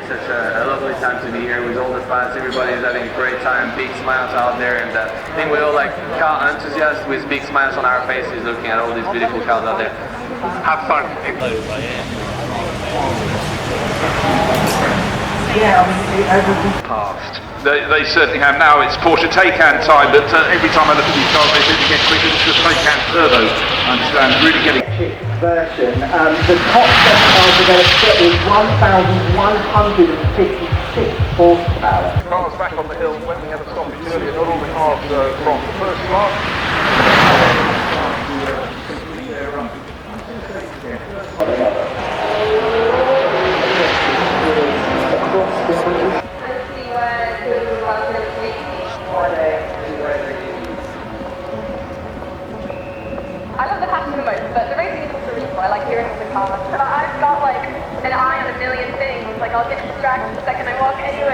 such a lovely time to be here with all the fans. Everybody's having a great time, big smiles out there, and I think we're all like car enthusiasts with big smiles on our faces looking at all these beautiful cars out there. Have fun. Past. They certainly have now. It's Porsche Taycan time, but every time I look at these cars, they seem to get quicker. It's the Taycan Turbo, I understand, really getting... Version. The top set cars are going to get is 1,156 horsepower. Cars back on the hill when we had a stoppage earlier, not all the cars from the first start. I love the passion the most, but the racing is also really fun. I like hearing all the cars. But I've got like an eye on a million things. Like I'll get distracted the second I walk anywhere.